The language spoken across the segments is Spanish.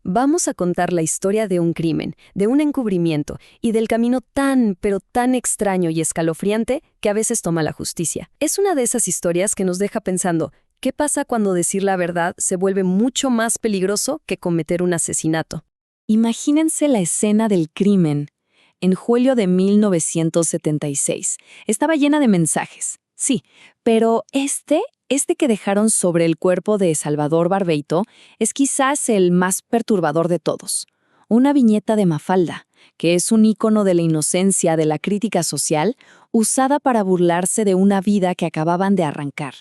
Vamos a contar la historia de un crimen, de un encubrimiento y del camino tan, pero tan extraño y escalofriante que a veces toma la justicia. Es una de esas historias que nos deja pensando, ¿qué pasa cuando decir la verdad se vuelve mucho más peligroso que cometer un asesinato? Imagínense la escena del crimen. En julio de 1976. Estaba llena de mensajes. Sí, pero este que dejaron sobre el cuerpo de Salvador Barbeito es quizás el más perturbador de todos. Una viñeta de Mafalda, que es un ícono de la inocencia de la crítica social, usada para burlarse de una vida que acababan de arrancar.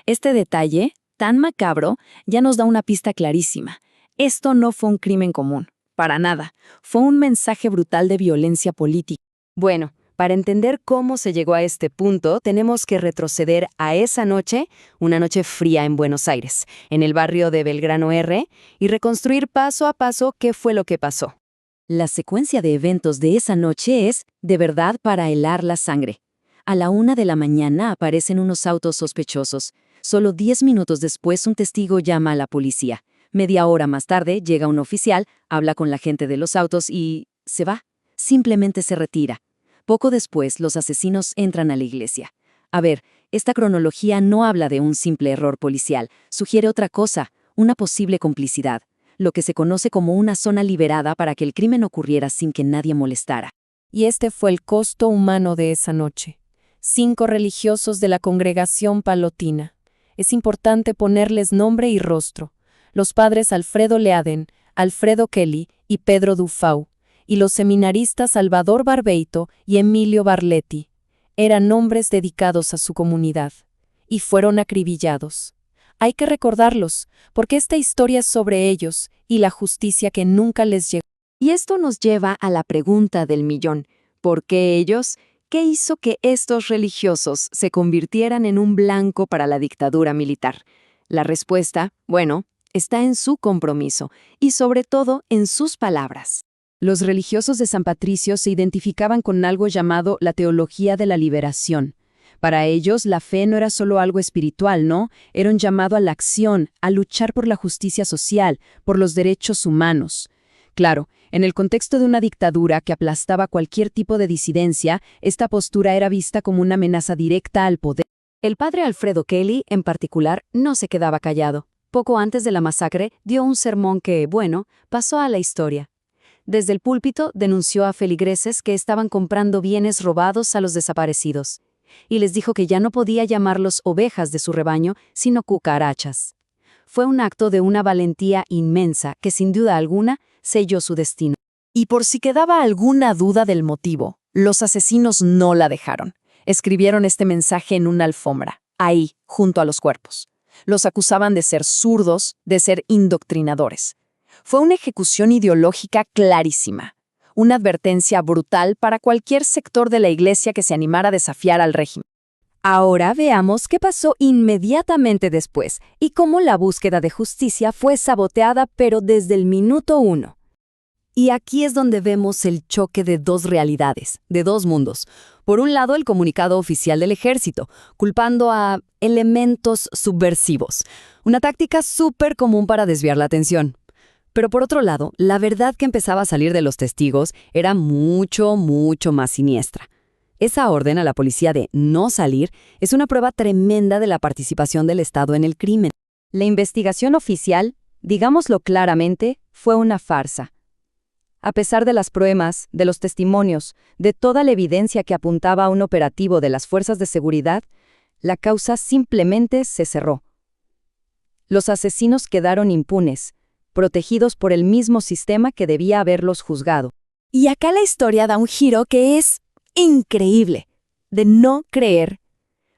Este detalle, tan macabro, ya nos da una pista clarísima. Esto no fue un crimen común, para nada. Fue un mensaje brutal de violencia política. Bueno, para entender cómo se llegó a este punto, tenemos que retroceder a esa noche, una noche fría en Buenos Aires, en el barrio de Belgrano R, y reconstruir paso a paso qué fue lo que pasó. La secuencia de eventos de esa noche es, de verdad, para helar la sangre. A la 1 de la mañana aparecen unos autos sospechosos. Solo 10 minutos después un testigo llama a la policía. Media hora más tarde llega un oficial, habla con la gente de los autos y se va. Simplemente se retira. Poco después, los asesinos entran a la iglesia. A ver, esta cronología no habla de un simple error policial, sugiere otra cosa, una posible complicidad, lo que se conoce como una zona liberada para que el crimen ocurriera sin que nadie molestara. Y este fue el costo humano de esa noche. 5 religiosos de la congregación palotina. Es importante ponerles nombre y rostro. Los padres Alfredo Leaden, Alfredo Kelly y Pedro Dufau. Y los seminaristas Salvador Barbeito y Emilio Barletti. Eran nombres dedicados a su comunidad. Y fueron acribillados. Hay que recordarlos, porque esta historia es sobre ellos y la justicia que nunca les llegó. Y esto nos lleva a la pregunta del millón. ¿Por qué ellos? ¿Qué hizo que estos religiosos se convirtieran en un blanco para la dictadura militar? La respuesta, bueno, está en su compromiso y sobre todo en sus palabras. Los religiosos de San Patricio se identificaban con algo llamado la teología de la liberación. Para ellos, la fe no era solo algo espiritual, ¿no? Era un llamado a la acción, a luchar por la justicia social, por los derechos humanos. Claro, en el contexto de una dictadura que aplastaba cualquier tipo de disidencia, esta postura era vista como una amenaza directa al poder. El padre Alfredo Kelly, en particular, no se quedaba callado. Poco antes de la masacre, dio un sermón que, bueno, pasó a la historia. Desde el púlpito denunció a feligreses que estaban comprando bienes robados a los desaparecidos, y les dijo que ya no podía llamarlos ovejas de su rebaño, sino cucarachas. Fue un acto de una valentía inmensa que, sin duda alguna, selló su destino. Y por si quedaba alguna duda del motivo, los asesinos no la dejaron. Escribieron este mensaje en una alfombra, ahí, junto a los cuerpos. Los acusaban de ser zurdos, de ser indoctrinadores. Fue una ejecución ideológica clarísima, una advertencia brutal para cualquier sector de la iglesia que se animara a desafiar al régimen. Ahora veamos qué pasó inmediatamente después y cómo la búsqueda de justicia fue saboteada pero desde el minuto 1. Y aquí es donde vemos el choque de dos realidades, de dos mundos. Por un lado, el comunicado oficial del ejército, culpando a elementos subversivos, una táctica súper común para desviar la atención. Pero por otro lado, la verdad que empezaba a salir de los testigos era mucho, mucho más siniestra. Esa orden a la policía de no salir es una prueba tremenda de la participación del Estado en el crimen. La investigación oficial, digámoslo claramente, fue una farsa. A pesar de las pruebas, de los testimonios, de toda la evidencia que apuntaba a un operativo de las fuerzas de seguridad, la causa simplemente se cerró. Los asesinos quedaron impunes, protegidos por el mismo sistema que debía haberlos juzgado. Y acá la historia da un giro que es increíble, de no creer,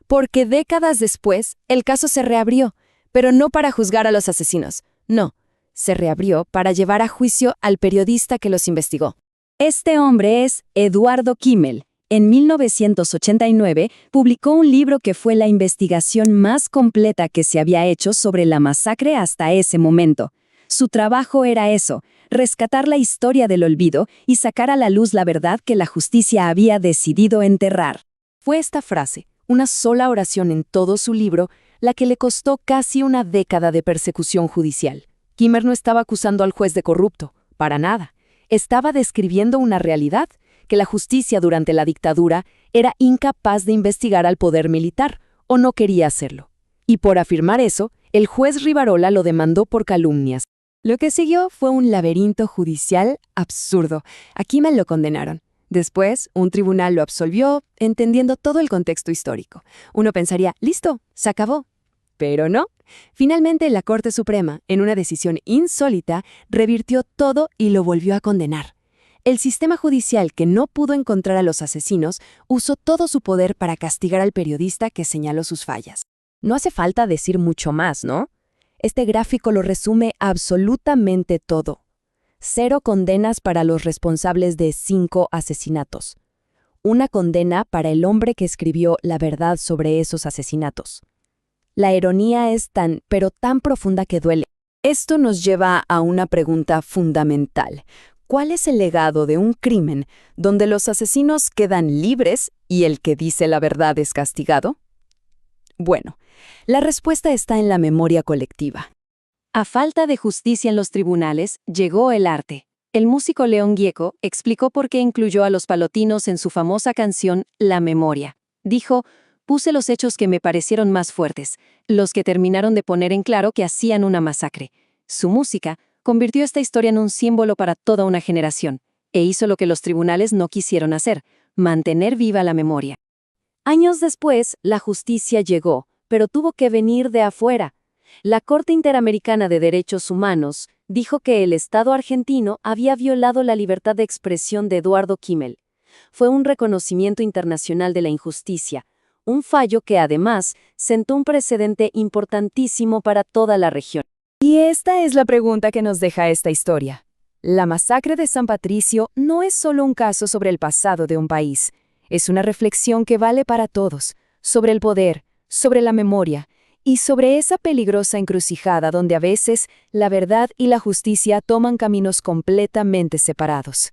porque décadas después el caso se reabrió, pero no para juzgar a los asesinos, no, se reabrió para llevar a juicio al periodista que los investigó. Este hombre es Eduardo Kimmel. En 1989 publicó un libro que fue la investigación más completa que se había hecho sobre la masacre hasta ese momento. Su trabajo era eso, rescatar la historia del olvido y sacar a la luz la verdad que la justicia había decidido enterrar. Fue esta frase, una sola oración en todo su libro, la que le costó casi una década de persecución judicial. Kimmer no estaba acusando al juez de corrupto, para nada. Estaba describiendo una realidad, que la justicia durante la dictadura era incapaz de investigar al poder militar, o no quería hacerlo. Y por afirmar eso, el juez Rivarola lo demandó por calumnias. Lo que siguió fue un laberinto judicial absurdo. A Kimmer lo condenaron. Después, un tribunal lo absolvió, entendiendo todo el contexto histórico. Uno pensaría, listo, se acabó. Pero no. Finalmente, la Corte Suprema, en una decisión insólita, revirtió todo y lo volvió a condenar. El sistema judicial, que no pudo encontrar a los asesinos, usó todo su poder para castigar al periodista que señaló sus fallas. No hace falta decir mucho más, ¿no? Este gráfico lo resume absolutamente todo. 0 condenas para los responsables de 5 asesinatos. 1 condena para el hombre que escribió la verdad sobre esos asesinatos. La ironía es pero tan profunda que duele. Esto nos lleva a una pregunta fundamental. ¿Cuál es el legado de un crimen donde los asesinos quedan libres y el que dice la verdad es castigado? Bueno, la respuesta está en la memoria colectiva. A falta de justicia en los tribunales, llegó el arte. El músico León Gieco explicó por qué incluyó a los palotinos en su famosa canción La Memoria. Dijo, puse los hechos que me parecieron más fuertes, los que terminaron de poner en claro que hacían una masacre. Su música convirtió esta historia en un símbolo para toda una generación, e hizo lo que los tribunales no quisieron hacer, mantener viva la memoria. Años después, la justicia llegó, pero tuvo que venir de afuera. La Corte Interamericana de Derechos Humanos dijo que el Estado argentino había violado la libertad de expresión de Eduardo Kimmel. Fue un reconocimiento internacional de la injusticia, un fallo que además sentó un precedente importantísimo para toda la región. Y esta es la pregunta que nos deja esta historia. La masacre de San Patricio no es solo un caso sobre el pasado de un país, es una reflexión que vale para todos, sobre el poder, sobre la memoria, y sobre esa peligrosa encrucijada donde a veces la verdad y la justicia toman caminos completamente separados.